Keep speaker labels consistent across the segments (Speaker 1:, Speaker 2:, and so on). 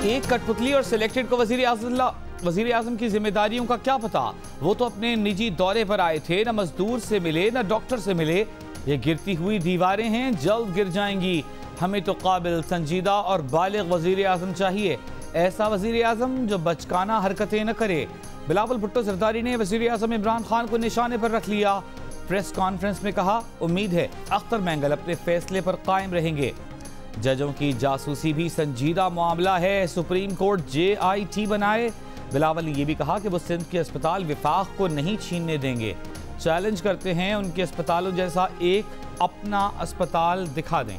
Speaker 1: एक कठपुतली और सिलेक्टेड को वजीर आजम की जिम्मेदारियों का क्या पता। वो तो अपने निजी दौरे पर आए थे, न मजदूर से मिले न डॉक्टर से मिले। ये गिरती हुई दीवारें हैं, जल्द गिर जाएंगी। हमें तो काबिल, संजीदा और बालिग वजीर आजम चाहिए, ऐसा वजीर आजम जो बचकाना हरकतें न करे। बिलावल भुट्टो जरदारी ने वजीर आजम इमरान खान को निशाने पर रख लिया। प्रेस कॉन्फ्रेंस में कहा, उम्मीद है अख्तर मैंगल अपने फैसले पर कायम रहेंगे। जजों की जासूसी भी संजीदा मामला है, सुप्रीम कोर्ट JIT बनाए। बिलावल ने यह भी कहा कि वो सिंध के अस्पताल विफाक को नहीं छीनने देंगे। चैलेंज करते हैं उनके अस्पतालों जैसा एक अपना अस्पताल दिखा दें।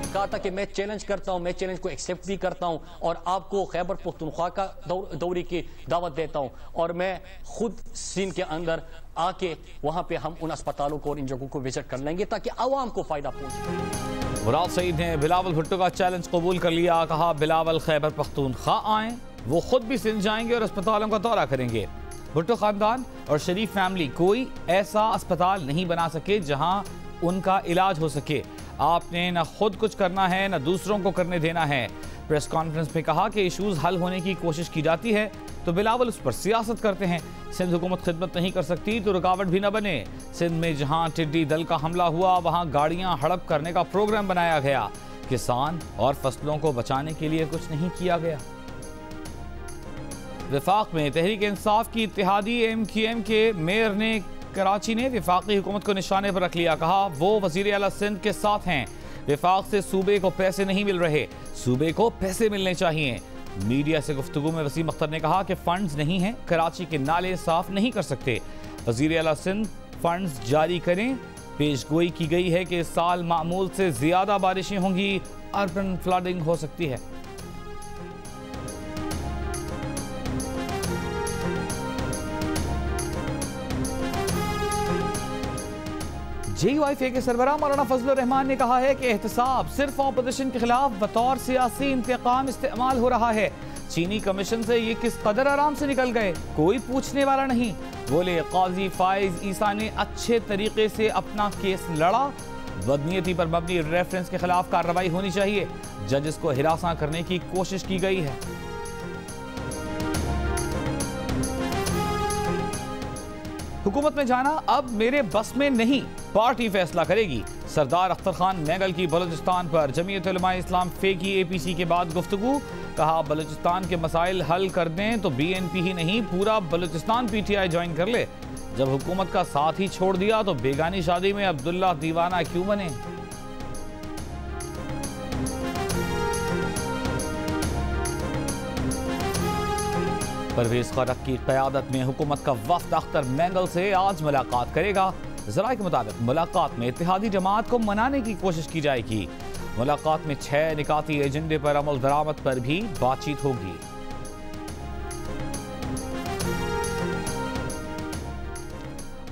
Speaker 2: कहा था कि मैं चैलेंज करता हूं, मैं चैलेंज को एक्सेप्ट भी करता हूं और आपको खैबर पख्तूनख्वा का दौरे की दावत देता हूं और मैं खुद सिंध के अंदर आके वहां पे हम उन अस्पतालों को और इन जगहों को विजिट कर लेंगे ताकि आवाम को फायदा पहुंचे।
Speaker 1: मुराद सईद ने बिलावल भुट्टो का चैलेंज कबूल कर लिया। कहा, बिलावल खैबर पख्तूनख्वा आए, वो खुद भी सिंध जाएंगे और अस्पतालों का दौरा करेंगे। भुट्टो खानदान और शरीफ फैमिली कोई ऐसा अस्पताल नहीं बना सके जहां उनका इलाज हो सके। आपने न खुद कुछ करना है न दूसरों को करने देना है। प्रेस कॉन्फ्रेंस में कहा कि इशूज़ हल होने की कोशिश की जाती है तो बिलावल उस पर सियासत करते हैं। सिंध हुकूमत खिदमत नहीं कर सकती तो रुकावट भी न बने। सिंध में जहां टिड्डी दल का हमला हुआ वहां गाड़ियां हड़प करने का प्रोग्राम बनाया गया। किसान और फसलों को बचाने के लिए कुछ नहीं किया गया। विफाक में तहरीक इंसाफ की इत्तेहादी MQM के मेयर ने कराची ने विफाकी हुकूमत को निशाने पर रख लिया। कहा, वो वजीर आला सिंध के साथ हैं। विफाक से सूबे को पैसे नहीं मिल रहे, सूबे को पैसे मिलने चाहिए। मीडिया से गुफ्तगू में वसीम अख्तर ने कहा कि फंड्स नहीं हैं, कराची के नाले साफ नहीं कर सकते। वजीर आला सिंध फंड्स जारी करें। पेशगोई की गई है कि इस साल मामूल से ज्यादा बारिशें होंगी, अर्बन फ्लडिंग हो सकती है। JUIFA के सरबराह मौलाना फजलुर रहमान ने कहा है कि एहतसाब सिर्फ ऑपोजिशन के खिलाफ बतौर सियासी इंतकाम इस्तेमाल हो रहा है। चीनी कमीशन से ये किस कदर आराम से निकल गए, कोई पूछने वाला नहीं। बोले, काजी फाइज ईसा ने अच्छे तरीके से अपना केस लड़ा। बदनीयती पर मबनी रेफरेंस के खिलाफ कार्रवाई होनी चाहिए। जजेस को हिरासा करने की कोशिश की गई है। हुकूमत में जाना अब मेरे बस में नहीं, पार्टी फैसला करेगी। सरदार अख्तर खान मैंगल की बलूचिस्तान पर जमीयत उलमाए इस्लाम की APC के बाद गुफ्तगू। कहा, बलूचिस्तान के मसाइल हल कर दें तो BNP ही नहीं पूरा बलूचिस्तान PTI ज्वाइन कर ले। जब हुकूमत का साथ ही छोड़ दिया तो बेगानी शादी में अब्दुल्ला दीवाना क्यों बने। परवेज खरक की क़यादत में हुकूमत का वफ्द अख्तर मैंगल से आज मुलाकात करेगा। ज़राए के मुताबिक मुलाकात में इत्तेहादी जमात को मनाने की कोशिश की जाएगी। मुलाकात में 6 निकाती एजेंडे पर अमल दरामद पर भी बातचीत होगी।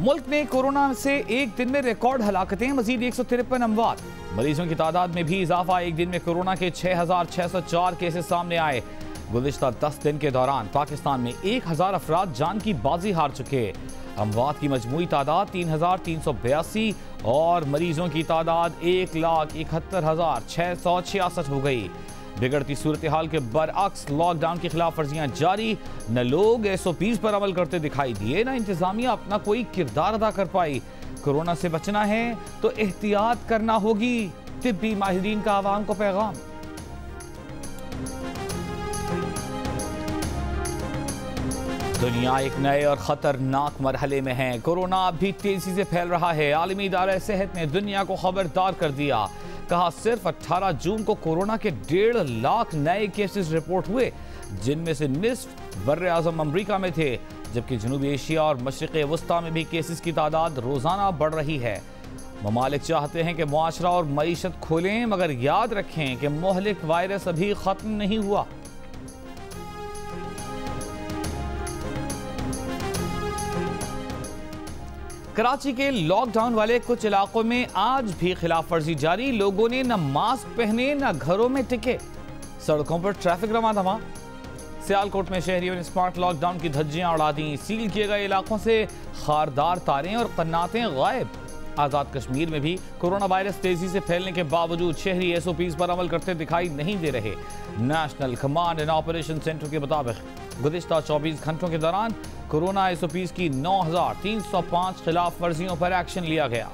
Speaker 1: मुल्क में कोरोना से एक दिन में रिकॉर्ड हलाकतें, मजीद 153 अमवात। मरीजों की तादाद में भी इजाफा। एक दिन में कोरोना के 6604 केसेस सामने आए। गुज़िश्ता 10 दिन के दौरान पाकिस्तान में 1000 अफराद जान की बाजी हार चुके। अमवात की मजमूई तादाद 3382 और मरीजों की तादाद 1,71,666 हो गई। बिगड़ती सूरत हाल के बरअक्स लॉकडाउन की खिलाफ वर्जियां जारी। न लोग SOPs पर अमल करते दिखाई दिए, न इंतजामिया अपना कोई किरदार अदा कर पाई। कोरोना से बचना है तो एहतियात करना होगी, तिब्बी माहिरीन का आवाम को पैगाम। दुनिया एक नए और खतरनाक मरहले में है। कोरोना अब भी तेजी से फैल रहा है। आलमी इदारा सेहत ने दुनिया को खबरदार कर दिया। कहा, सिर्फ 18 जून को कोरोना के 1.5 लाख नए केसेस रिपोर्ट हुए, जिनमें से निस्फ बर्रे आज़म अमरीका में थे, जबकि जनूबी एशिया और मशरिक़ वस्ता में भी केसेस की तादाद रोज़ाना बढ़ रही है। ममालिक चाहते हैं कि मुआशरा और मईशत खोलें, मगर याद रखें कि मोहलिक वायरस अभी ख़त्म नहीं हुआ। कराची के लॉकडाउन वाले कुछ इलाकों में आज भी खिलाफ वर्जी जारी। लोगों ने न मास्क पहने न घरों में टिके, सड़कों पर ट्रैफिक रमा धमा। सियालकोट में शहरियों ने स्मार्ट लॉकडाउन की धज्जियां उड़ा दी। सील किए गए इलाकों से खारदार तारें और कन्नातें गायब। आज़ाद कश्मीर में भी कोरोना वायरस तेजी से फैलने के बावजूद शहरी SOPs पर अमल करते दिखाई नहीं दे रहे। National command and operation centre के मुताबिक गुज़िश्ता 24 घंटों के दौरान कोरोना SOPs की 9,305 खिलाफ वर्जियों पर एक्शन लिया गया।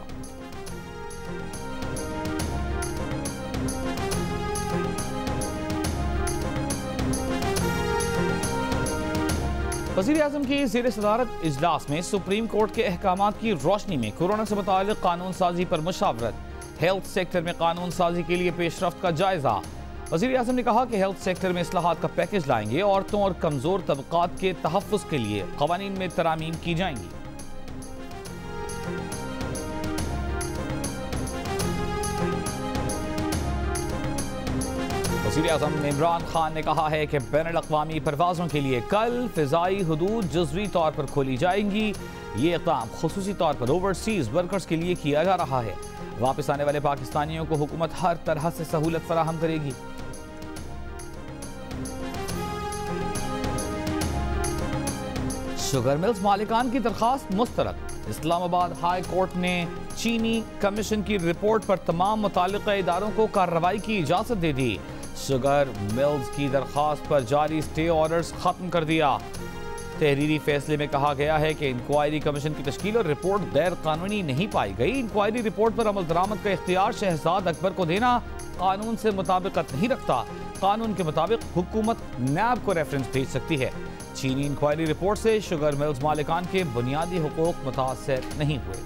Speaker 1: वज़ीर-ए-आज़म की ज़ेर सदारत इजलास में सुप्रीम कोर्ट के अहकामात की रोशनी में कोरोना से मुताल्लिक़ कानून साजी पर मुशावरत, हेल्थ सेक्टर में कानून साजी के लिए पेशरफ्त का जायजा। वज़ीर-ए-आज़म ने कहा कि हेल्थ सेक्टर में इस्लाहात का पैकेज लाएंगे, औरतों और कमज़ोर तबक़ात के तहफ़्फ़ुज़ के लिए क़वानीन में तरामीम की जाएंगी। वज़ीर-ए-आज़म इमरान खान ने कहा है कि बैनुल-अक़वामी परवाज़ों के लिए कल फ़िज़ाई हुदूद जुज़वी तौर पर खोली जाएंगी। ये इक़दाम ख़ुसूसी तौर पर ओवरसीज़ वर्कर्स के लिए किया जा रहा है। वापस आने वाले पाकिस्तानियों को हुकूमत हर तरह से सहूलत फराहम करेगी। शुगर मिल्स मालिकान की दरख्वास्त मुस्तरद। इस्लामाबाद हाई कोर्ट ने चीनी कमीशन की रिपोर्ट पर तमाम मुताल्लिक़ा इदारों को कार्रवाई की इजाज़त दे दी। शुगर मिल्स की दरख्वास्त पर जारी स्टे ऑर्डर्स खत्म कर दिया। तहरीरी फैसले में कहा गया है कि इंक्वायरी कमीशन की तश्कील और रिपोर्ट गैर कानूनी नहीं पाई गई। इंक्वायरी रिपोर्ट पर अमल दरामद का इख्तियार शहजाद अकबर को देना कानून से मुताबिकत नहीं रखता। कानून के मुताबिक हुकूमत नैब को रेफरेंस भेज सकती है। चीनी इंक्वायरी रिपोर्ट से शुगर मिल्स मालिकान के बुनियादी हुकूक मुतासर नहीं हुए।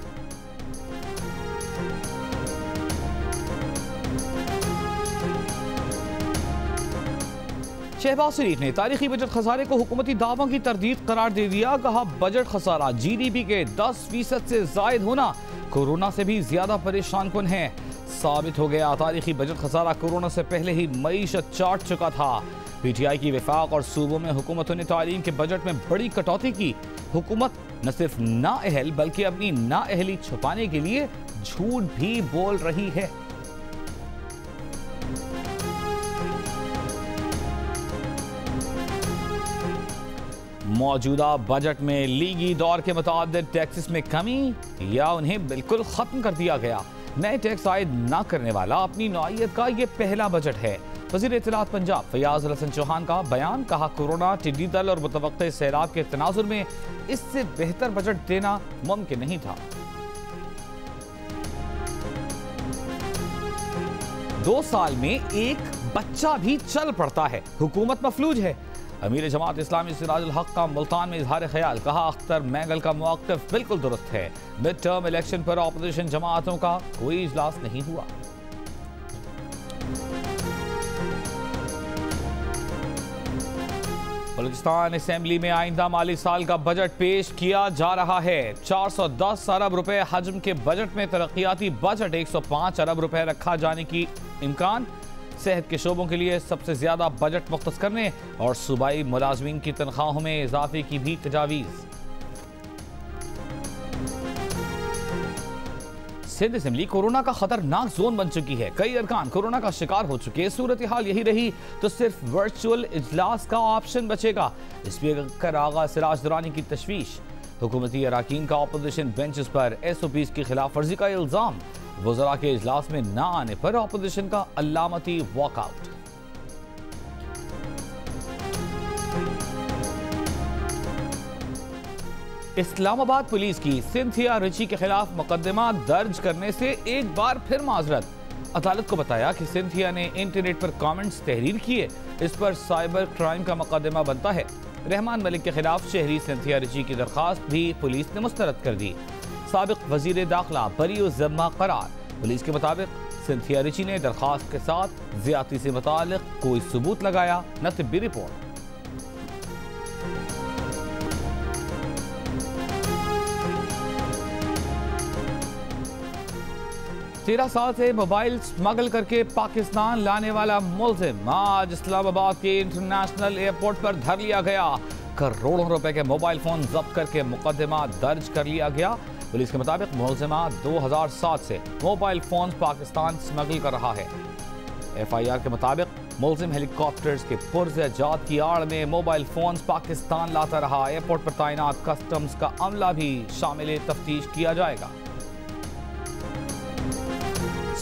Speaker 1: शहबाज शरीफ ने तारीखी बजट खसारे को हुकूमती दावों की तरदीद करार दे दिया। कहा बजट खसारा GDP के 10% से जायद होना कोरोना से भी ज्यादा परेशान कुन है। साबित हो गया तारीखी बजट खसारा कोरोना से पहले ही मईशत चाट चुका था। PTI की वफाक और सूबों में हुकूमतों ने तालीम के बजट में बड़ी कटौती की। हुकूमत न सिर्फ नाअहल बल्कि अपनी नाअहली छुपाने के लिए झूठ भी बोल रही है। मौजूदा बजट में लीगी दौर के मुताबिक टैक्सेस में कमी या उन्हें बिल्कुल खत्म कर दिया गया। नए टैक्स आयद न करने वाला अपनी नौइयत का ये पहला बजट है। वज़ीर इत्तलात पंजाब फयाज हसन चौहान का बयान। कहा कोरोना, टिड्डी दल और मुतवक्के सैलाब के तनाजुर में इससे बेहतर बजट देना मुमकिन नहीं था। 2 साल में एक बच्चा भी चल पड़ता है, हुकूमत मफलूज है। अमीर जमात इस्लामी सिराजुल हक का मुल्तान में इजहार ख्याल। कहा अख्तर मैंगल का मौक़िफ़ बिल्कुल दुरुस्त है। मिड टर्म इलेक्शन पर ऑपोजिशन जमातों का कोई इजलास नहीं हुआ। बलूचिस्तान असेंबली में आइंदा माली साल का बजट पेश किया जा रहा है। 410 अरब रुपए हजम के बजट में तरक्याती बजट 105 अरब रुपए रखा जाने की इम्कान। सेहत के शोबों के लिए सबसे ज्यादा बजट मुख्तस करने और सूबाई मुलाजमीन की तनख्वाहों में इजाफे की भी तजावीज़। सिंध असेंबली कोरोना का खतरनाक जोन बन चुकी है। कई अरकान कोरोना का शिकार हो चुके हैं। सूरत हाल यही रही तो सिर्फ वर्चुअल इजलास का ऑप्शन बचेगा। स्पीकर आगा सिराज दुरानी की तशवीश। हुकूमती अराकीन का अपोजिशन बेंचेस पर SOPs की खिलाफ वर्जी का इल्जाम। वज़रा के इजलास में न आने पर अपोजिशन का अल्लामती वॉकआउट। इस्लामाबाद पुलिस की सिंथिया रिची के खिलाफ मुकदमा दर्ज करने से एक बार फिर माजरत। अदालत को बताया कि सिंथिया ने इंटरनेट पर कमेंट्स तहरीर किए। इस पर साइबर क्राइम का मुकदमा बनता है। रहमान मलिक के खिलाफ शहरी सिंथिया रिची की दरखास्त भी पुलिस ने मुस्तरद कर दी। साबिक वजीर दाखिला बरी ज़िम्मा करार। पुलिस के मुताबिक सिंथिया रिची ने दरखास्त के साथ ज्यादती से मुताल्लिक कोई सबूत लगाया न तिब्बी रिपोर्ट। 13 साल से मोबाइल स्मगल करके पाकिस्तान लाने वाला मुलजिम आज इस्लामाबाद के इंटरनेशनल एयरपोर्ट पर धर लिया गया। करोड़ों रुपए के मोबाइल फोन जब्त करके मुकदमा दर्ज कर लिया गया। पुलिस के मुताबिक मुलजिमा 2007 से मोबाइल फोन पाकिस्तान स्मगल कर रहा है। FIR के मुताबिक मुलजिम हेलीकॉप्टर्स के पुरज़ेजात की आड़ में मोबाइल फोन पाकिस्तान लाता रहा। एयरपोर्ट पर तैनात कस्टम्स का अमला भी शामिल तफ्तीश किया जाएगा।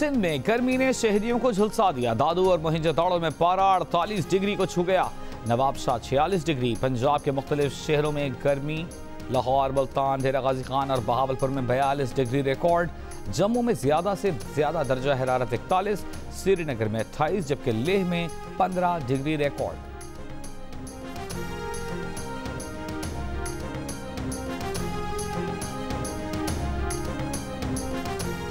Speaker 1: सिंध में गर्मी ने शहरियों को झुलसा दिया। दादू और मोहिंजोदड़ो में पारा 48 डिग्री को छू गया। नवाबशाह 46 डिग्री। पंजाब के मुख्तलिफ शहरों में गर्मी। लाहौर, मुल्तान, डेरा गाजी खान और बहावलपुर में 42 डिग्री रिकॉर्ड। जम्मू में ज्यादा से ज्यादा दर्जा हरारत 41, श्रीनगर में 28 जबकि लेह में 15 डिग्री रिकॉर्ड।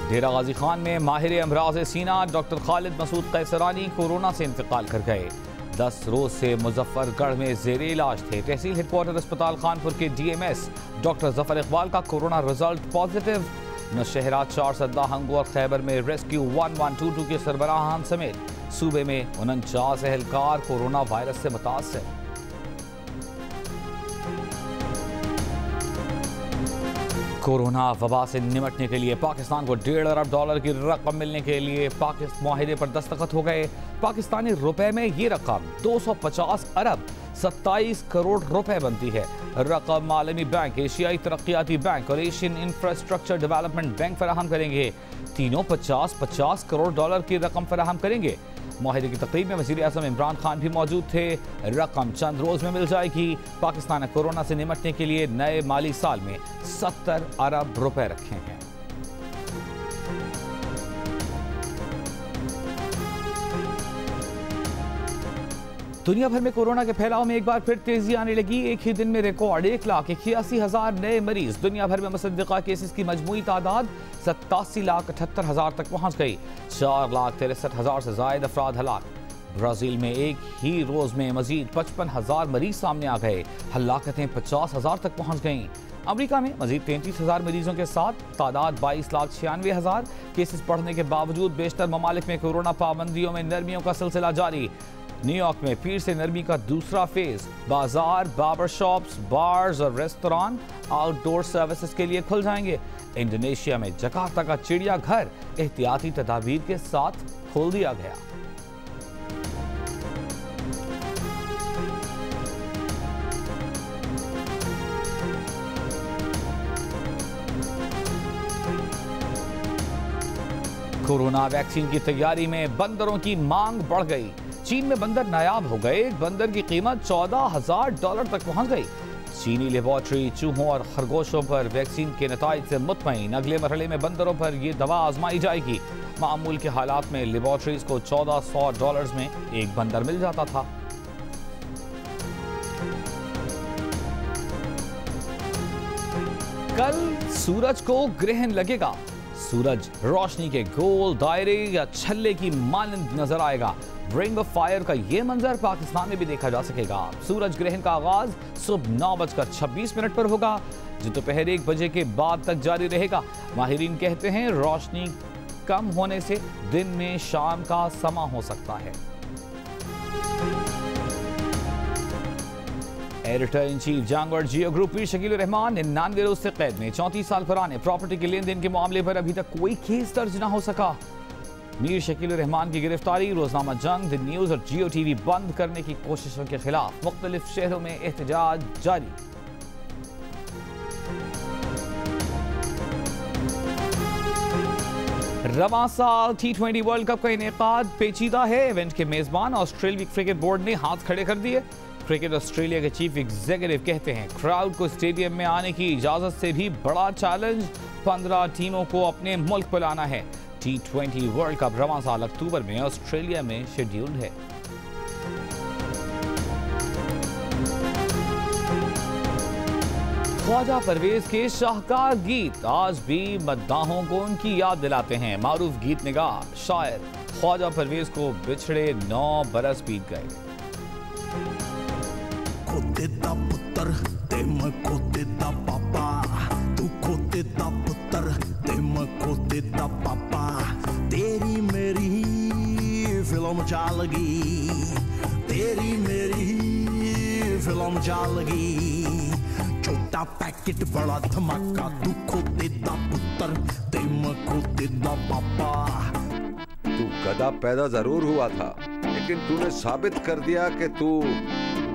Speaker 1: डेरा गाजी खान में माहिर अमराज सीना डॉक्टर खालिद मसूद कैसरानी कोरोना से इंतकाल कर गए। 10 रोज से मुजफ्फरगढ़ में जेर इलाज थे। तहसील हेडक्वार्टर अस्पताल खानपुर के DMS डॉक्टर जफर इकबाल का corona result positive. Nowshera, Charsadda, Hangu और खैबर में रेस्क्यू 1122 के सरबराहान समेत सूबे में 49 एहलकार कोरोना वायरस से मुतासर। कोरोना वबा से निपटने के लिए पाकिस्तान को $1.5 अरब की रकम मिलने के लिए पाकिस्तान माहिदे पर दस्तखत हो गए। पाकिस्तानी रुपए में ये रकम 250 अरब 27 करोड़ रुपए बनती है। रकम आलमी बैंक, एशियाई तरक्याती बैंक और एशियन इंफ्रास्ट्रक्चर डेवलपमेंट बैंक फराहम करेंगे। तीनों 50-50 करोड़ डॉलर की रकम फराहम करेंगे। माहिदे की तकरीब में वज़ीर आज़म इमरान खान भी मौजूद थे। रकम चंद रोज में मिल जाएगी। पाकिस्तान ने कोरोना से निपटने के लिए नए माली साल में 70 अरब रुपए रखे हैं। दुनिया भर में कोरोना के फैलाव में एक बार फिर तेजी आने लगी। एक ही दिन में रिकॉर्ड 1,81,000 नए मरीज। दुनिया भर में मुसद्दिका केसेस की मजमूई तादाद 87,78,000 तक पहुंच गई। 4,63,000 से ज्यादा अफराद हलाक। ब्राजील में एक ही रोज में मजीद 55,000 मरीज सामने आ गए। हलाकतें 50,000 तक पहुंच गईं। अमेरिका में मजीद 33,000 मरीजों के साथ तादाद 22,96,000। केसेस बढ़ने के बावजूद बेशतर ममालिक में कोरोना पाबंदियों में नरमियों का सिलसिला जारी। न्यूयॉर्क में फिर से नरमी का दूसरा फेज। बाजार, बार्बर शॉप्स, बार्स और रेस्तोरां आउटडोर सर्विसेज के लिए खुल जाएंगे। इंडोनेशिया में जकार्ता का चिड़ियाघर एहतियाती तदाबीर के साथ खोल दिया गया। कोरोना वैक्सीन की तैयारी में बंदरों की मांग बढ़ गई। चीन में बंदर नायाब हो गए। एक बंदर की कीमत $14,000 तक पहुंच गई। चीनी लेबोरेटरी चूहों और खरगोशों पर वैक्सीन के नताइज से मुतमईन। अगले मरहले में बंदरों पर यह दवा आजमाई जाएगी। मामूल के हालात में लेबोरेटरीज को $1,400 में एक बंदर मिल जाता था। कल सूरज को ग्रहण लगेगा। सूरज रोशनी के गोल दायरे या छल्ले की मानंद नजर आएगा। रिंग ऑफ फायर का यह मंजर पाकिस्तान में भी देखा जा सकेगा। सूरज ग्रहण का आगाज सुबह 9:26 पर होगा जो दोपहर 1 बजे के बाद तक जारी रहेगा। माहिरीन कहते हैं रोशनी कम होने से दिन में शाम का समा हो सकता है। एडिटर इन चीफ जंग जियो ग्रुप मीर शकील रहमान 99 रोज से कैद में। 34 साल पुराने प्रॉपर्टी के लेन देन के मामले पर अभी तक कोई केस दर्ज न हो सका। मीर शकील रहमान की गिरफ्तारी, रोजनामा जंग, द न्यूज और जियो टीवी बंद करने की कोशिशों के खिलाफ मुख्तलिफ शहरों में एहतजाज जारी। रवां साल T20 वर्ल्ड कप का इनेकाद पेचीदा है। इवेंट के मेजबान ऑस्ट्रेलिया क्रिकेट बोर्ड ने हाथ खड़े कर दिए। क्रिकेट ऑस्ट्रेलिया के चीफ एग्जीक्यूटिव कहते हैं क्राउड को स्टेडियम में आने की इजाजत से भी बड़ा चैलेंज 15 टीमों को अपने मुल्क पर लाना है। T20 वर्ल्ड कप रवां साल अक्टूबर में ऑस्ट्रेलिया में शेड्यूल्ड है। ख्वाजा परवेज के शाहकार गीत आज भी मद्दाहों को उनकी याद दिलाते हैं। मारूफ गीत निगाह शायर ख्वाजा परवेज को बिछड़े 9 बरस बीत गए।
Speaker 3: खोते दा पुत्र ते मैं खोते दा पापा, तू खोते दा पुत्र ते मैं खोते दा पापा। तेरी मेरी फिल्म चालगी, तेरी मेरी फिल्म चालगी। छोटा पैकेट बड़ा धमाका, तू खोते दा पुत्र ते मैं खोते दा पापा।
Speaker 4: तू गधा पैदा जरूर हुआ था लेकिन तूने साबित कर दिया कि तू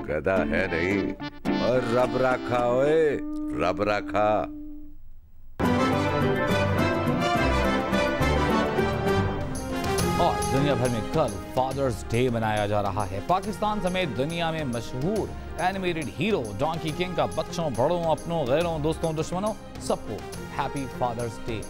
Speaker 4: गधा है नहीं। और रब रखा ओए, रब रखा।
Speaker 1: दुनिया भर में कल फादर्स डे मनाया जा रहा है। पाकिस्तान समेत दुनिया में मशहूर एनिमेटेड हीरो डोंकी किंग का बच्चों, बड़ों, अपनों, गैरों, दोस्तों, दुश्मनों सबको हैप्पी फादर्स डे।